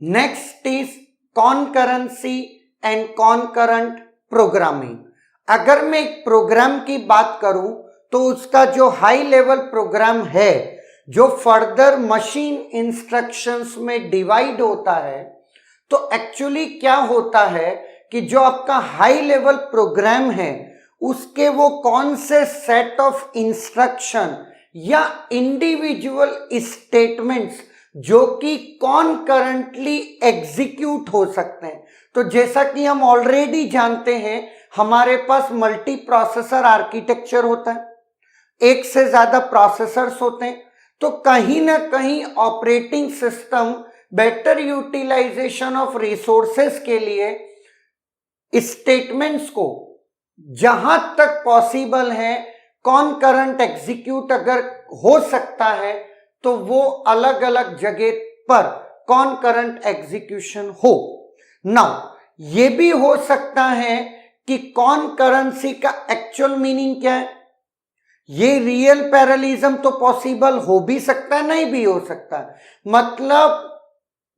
Next is concurrency and concurrent programming. अगर मैं एक प्रोग्राम की बात करूं तो उसका जो हाई लेवल प्रोग्राम है, जो फर्दर मशीन इंस्ट्रक्शंस में डिवाइड होता है, तो एक्चुअली क्या होता है कि जो आपका हाई लेवल प्रोग्राम है उसके वो कौन से सेट ऑफ इंस्ट्रक्शन या इंडिविजुअल स्टेटमेंट्स जो कि कॉनकरेंटली एग्जीक्यूट हो सकते हैं। तो जैसा कि हम ऑलरेडी जानते हैं, हमारे पास मल्टी प्रोसेसर आर्किटेक्चर होता है, एक से ज्यादा प्रोसेसर्स होते हैं, तो कहीं ना कहीं operating system better utilisation of resources के लिए स्टेटमेंट्स को जहां तक पॉसिबल है कॉनकरेंट एग्जीक्यूट अगर हो सकता है तो वो अलग अलग जगह पर कॉनकरेंट एग्जीक्यूशन हो। नाउ ये भी हो सकता है कि कॉनकरेंसी का एक्चुअल मीनिंग क्या है। ये रियल पैरेललिज्म तो पॉसिबल हो भी सकता है, नहीं भी हो सकता है। मतलब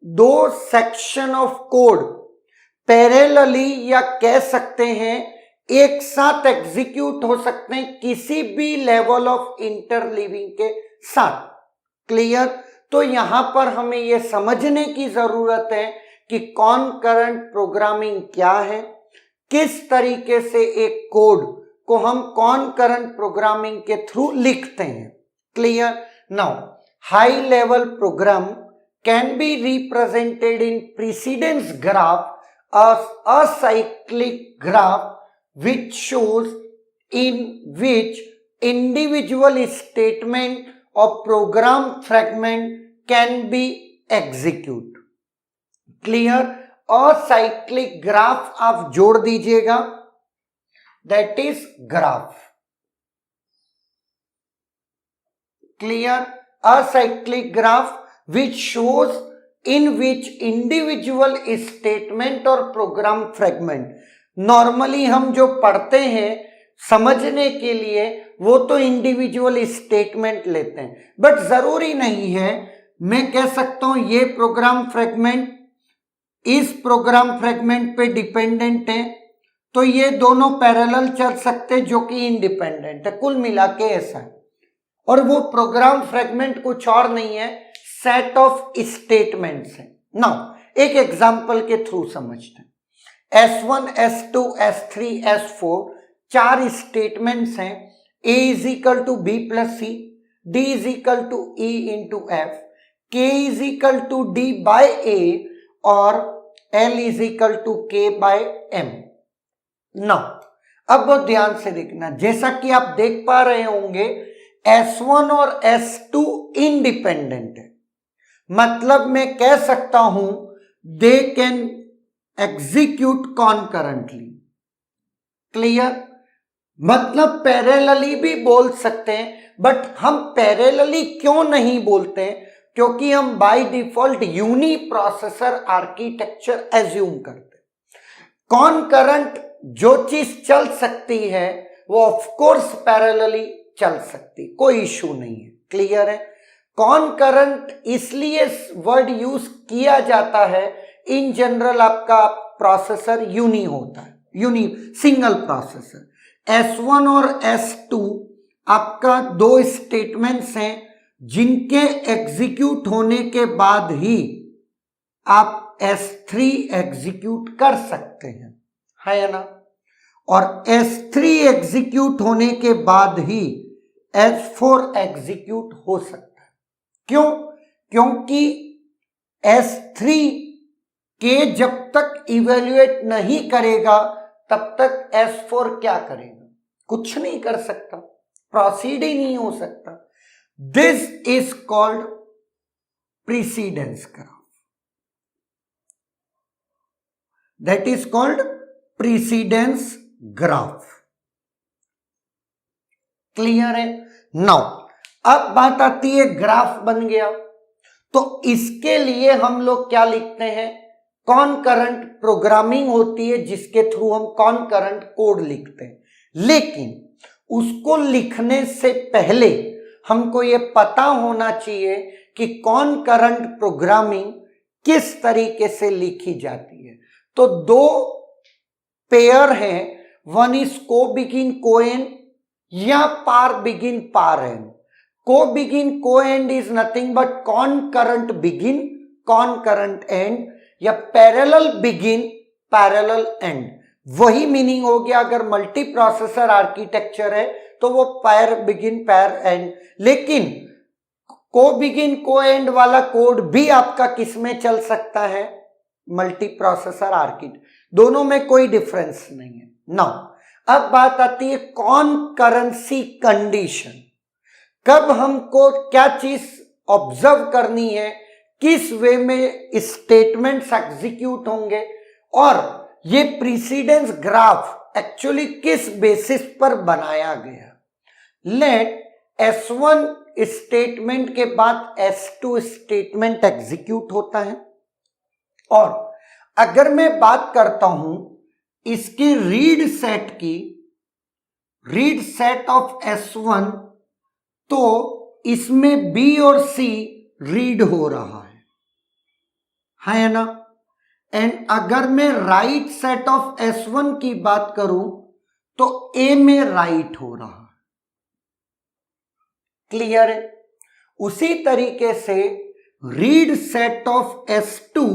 दो सेक्शन ऑफ कोड पैरेलली या कह सकते हैं एक साथ एग्जीक्यूट हो सकते हैं किसी भी लेवल ऑफ इंटरलीविंग के साथ। क्लियर? तो यहां पर हमें यह समझने की जरूरत है कि कॉनकरेंट प्रोग्रामिंग क्या है, किस तरीके से एक कोड को हम कॉनकरेंट प्रोग्रामिंग के थ्रू लिखते हैं। Clear? Now high level program can be represented in precedence graph as a cyclic graph which shows in which individual statement or program fragment can be executed. Clear? Acyclic graph आप जोड़ दीजिएगा, that is graph. Clear? Acyclic graph which shows in which individual statement और program fragment, normally हम जो पढ़ते हैं समझने के लिए वो तो इंडिविजुअल स्टेटमेंट लेते हैं, बट जरूरी नहीं है। मैं कह सकता हूं ये प्रोग्राम फ्रेगमेंट इस प्रोग्राम फ्रेगमेंट पे डिपेंडेंट है, तो ये दोनों पैरेलल चल सकते जो कि इंडिपेंडेंट है। कुल मिला के ऐसा है। और वो प्रोग्राम फ्रेगमेंट कुछ और नहीं है, सेट ऑफ स्टेटमेंट्स है। नाउ एक एग्जांपल के थ्रू समझते हैं। S1, S2, S3, S4 चार स्टेटमेंट्स हैं। A is equal to B plus C, D is equal to E into F, K is equal to D by A और L is equal to K by M। Now अब बहुत ध्यान से देखना, जैसा कि आप देख पा रहे होंगे S1 और S2 इंडिपेंडेंट है, मतलब मैं कह सकता हूं दे कैन एग्जीक्यूट कॉनकरेंटली। क्लियर? मतलब पैरेलली भी बोल सकते हैं, बट हम पैरेलली क्यों नहीं बोलते हैं? क्योंकि हम by default uniprocessor architecture assume करते हैं। कॉनकरेंट जो चीज चल सकती है वो ऑफ कोर्स पैरेलली चल सकती, कोई इशू नहीं है। क्लियर है? कॉनकरेंट इसलिए वर्ड यूज किया जाता है, इन जनरल आपका प्रोसेसर यूनी होता है, यूनी सिंगल प्रोसेसर। S1 और S2 आपका दो स्टेटमेंट्स हैं जिनके एग्जीक्यूट होने के बाद ही आप S3 एग्जीक्यूट कर सकते हैं, है ना? और S3 एग्जीक्यूट होने के बाद ही S4 एग्जीक्यूट हो सकता है। क्यों? क्योंकि S3 के जब तक इवेल्युएट नहीं करेगा तब तक S4 क्या करेगा? कुछ नहीं कर सकता, प्रोसीड ही नहीं हो सकता। This is called precedence graph, that is called precedence graph. Clear है? नाउ अब बात आती है ग्राफ बन गया, तो इसके लिए हम लोग क्या लिखते हैं? कॉनकरेंट प्रोग्रामिंग होती है जिसके थ्रू हम कॉनकरेंट कोड लिखते हैं। लेकिन उसको लिखने से पहले हमको ये पता होना चाहिए कि कॉनकरेंट प्रोग्रामिंग किस तरीके से लिखी जाती है। तो दो पेयर है, वन इज को बिगिन को एंड या पार बिगिन पार एंड। को बिगिन को and is nothing but कॉनकरेंट begin कॉनकरेंट and या पैरेलल बिगिन पैरेलल एंड। वही मीनिंग हो गया अगर मल्टी प्रोसेसर आर्किटेक्चर है तो वो पैर बिगिन पैर एंड। लेकिन को बिगिन को एंड वाला कोड भी आपका किस में चल सकता है, मल्टी प्रोसेसर आर्किटेक्चर, दोनों में कोई डिफरेंस नहीं है। नाउ अब बात आती है कॉनकरेंसी कंडीशन। कब हमको क्या चीज ऑब्जर्व करनी है, किस वे में स्टेटमेंट्स एग्जीक्यूट होंगे और ये प्रीसीडेंस ग्राफ एक्चुअली किस बेसिस पर बनाया गया। लेट S1 स्टेटमेंट के बाद S2 स्टेटमेंट एग्जीक्यूट होता है और अगर मैं बात करता हूं इसकी रीड सेट की, रीड सेट ऑफ S1, तो इसमें B और C रीड हो रहा है ना। एंड अगर मैं राइट सेट ऑफ S1 की बात करूं तो A में राइट हो रहा है। क्लियर है। उसी तरीके से रीड सेट ऑफ S2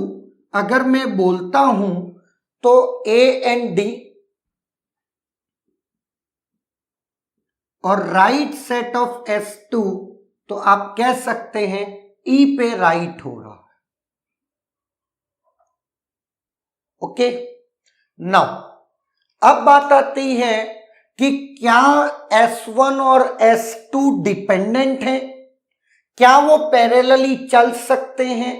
अगर मैं बोलता हूं तो A एंड D, और राइट सेट ऑफ S2 तो आप कह सकते हैं E पे राइट हो रहा है। ओके, नाउ अब बात आती है कि क्या S1 और S2 डिपेंडेंट हैं, क्या वो पैरेलली चल सकते हैं,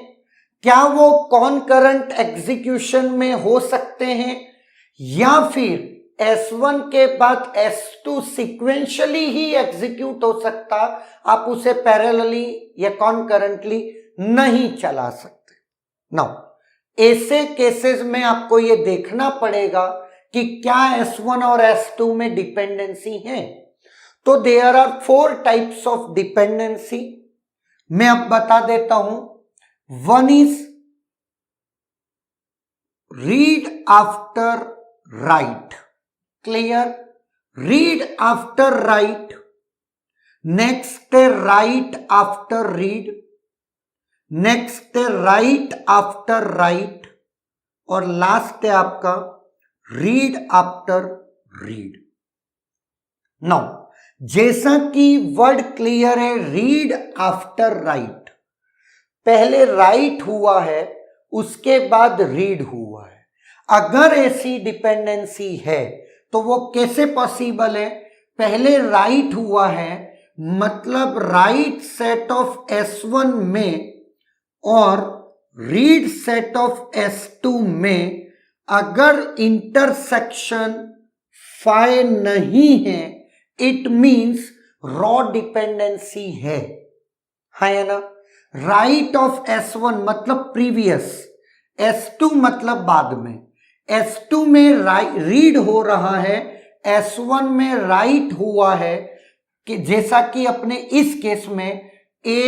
क्या वो कॉनकरेंट एग्जीक्यूशन में हो सकते हैं, या फिर S1 के बाद S2 सीक्वेंशियली ही एग्जीक्यूट हो सकता, आप उसे पैरेलली या कॉनकरेंटली नहीं चला सकते। नाउ ऐसे केसेस में आपको ये देखना पड़ेगा कि क्या S1 और S2 में डिपेंडेंसी है। तो there are 4 types of dependency, मैं अब बता देता हूं। One is read after write, clear, read after write, next है राइट आफ्टर रीड, नेक्स्ट है राइट आफ्टर राइट, और लास्ट है आपका रीड आफ्टर रीड। नाउ जैसा कि वर्ड क्लियर है, रीड आफ्टर राइट, पहले राइट हुआ है उसके बाद रीड हुआ है। अगर ऐसी डिपेंडेंसी है तो वो कैसे पॉसिबल है, पहले राइट हुआ है मतलब राइट सेट ऑफ S1 में और रीड सेट ऑफ S2 में अगर इंटरसेक्शन फाई नहीं है, इट मींस रॉ डिपेंडेंसी है ना। राइट ऑफ S1 मतलब प्रीवियस, S2 मतलब बाद में। S2 में रीड हो रहा है, S1 में राइट हुआ है, कि जैसा कि अपने इस केस में A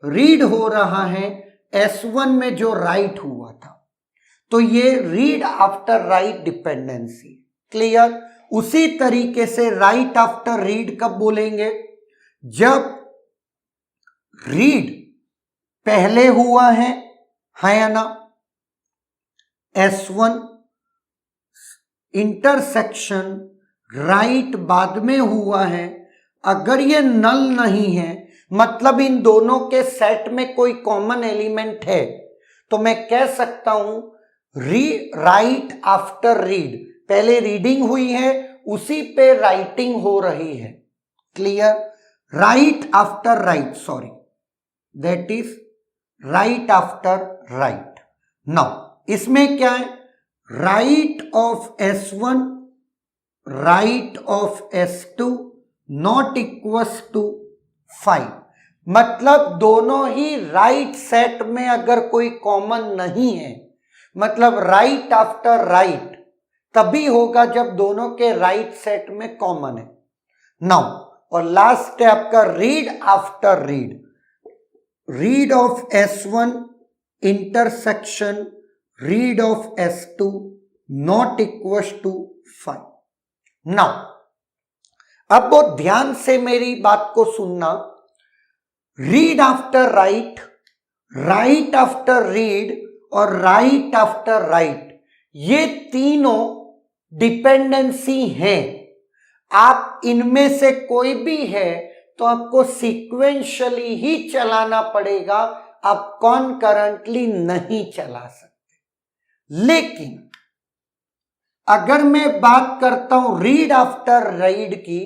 रीड हो रहा है S1 में जो राइट हुआ था, तो ये read after right dependency. Clear. उसी तरीके से राइट आफ्टर रीड कब बोलेंगे, जब रीड पहले हुआ है ना, S1 इंटरसेक्शन राइट बाद में हुआ है, अगर ये नल नहीं है मतलब इन दोनों के सेट में कोई कॉमन एलिमेंट है, तो मैं कह सकता हूं राइट आफ्टर रीड, पहले रीडिंग हुई है उसी पे राइटिंग हो रही है। Clear. Write after write, sorry, that is write after write. Now इसमें क्या है, write of S1 write of S2 not equals to 5, मतलब दोनों ही राइट सेट में अगर कोई कॉमन नहीं है, मतलब राइट आफ्टर राइट तभी होगा जब दोनों के राइट सेट में कॉमन है। नाउ और लास्ट है आपका read after read, read of S1 intersection read of S2 not equal to 5। Now अब बहुत ध्यान से मेरी बात को सुनना। Read after write, write after read और राइट आफ्टर राइट, ये तीनों डिपेंडेंसी हैं। आप इनमें से कोई भी है तो आपको सीक्वेंशियली ही चलाना पड़ेगा, आप कॉन्करेंटली नहीं चला सकते। लेकिन अगर मैं बात करता हूं रीड आफ्टर रीड की,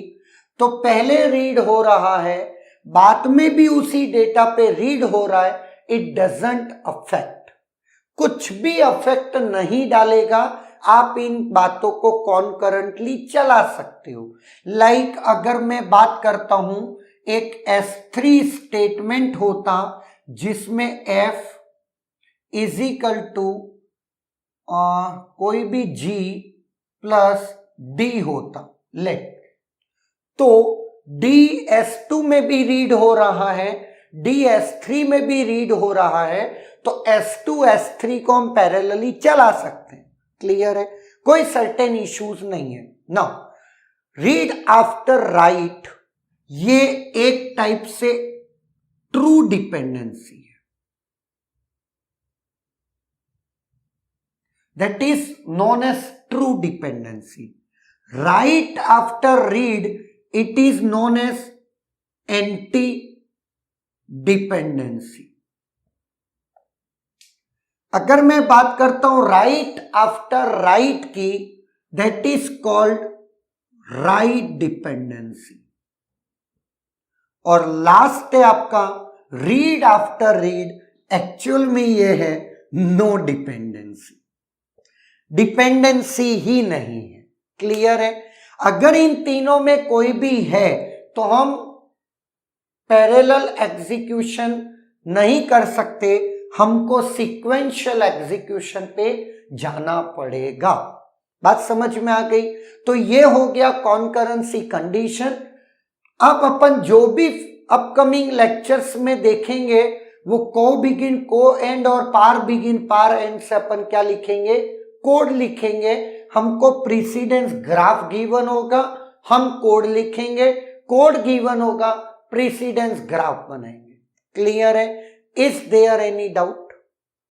तो पहले रीड हो रहा है, बाद में भी उसी डेटा पे रीड हो रहा है, इट डजंट अफेक्ट, कुछ भी अफेक्ट नहीं डालेगा। आप इन बातों को कॉन्करेंटली चला सकते हो। लाइक अगर मैं बात करता हूं एक S3 स्टेटमेंट होता जिसमें F इज इक्वल टू कोई भी G प्लस D होता, लेट, तो D S2 में भी रीड हो रहा है, D S3 में भी रीड हो रहा है, तो S2 S3 को हम पैरेलली चला सकते हैं। क्लियर है, कोई सर्टेन इश्यूज नहीं है। नाउ रीड आफ्टर राइट, ये एक टाइप से ट्रू डिपेंडेंसी है, that is known as true dependency. Write after read, it is known as anti dependency. अगर मैं बात करता हूं राइट आफ्टर राइट की, that is called write dependency. और लास्ट है आपका रीड आफ्टर रीड, एक्चुअल में ये है नो डिपेंडेंसी, डिपेंडेंसी ही नहीं है। क्लियर है, अगर इन तीनों में कोई भी है तो हम पैरेलल एग्जीक्यूशन नहीं कर सकते, हमको सीक्वेंशियल एग्जीक्यूशन पे जाना पड़ेगा। बात समझ में आ गई? तो ये हो गया कॉन्करेंसी कंडीशन। अब अपन जो भी अपकमिंग लेक्चर्स में देखेंगे वो को बिगिन को एंड और पार बिगिन पार एंड से अपन क्या लिखेंगे, कोड लिखेंगे। हमको प्रीसीडेंस ग्राफ गिवन होगा, हम कोड लिखेंगे, कोड गिवन होगा, प्रीसीडेंस ग्राफ बनाएंगे। क्लियर है? Is there any doubt?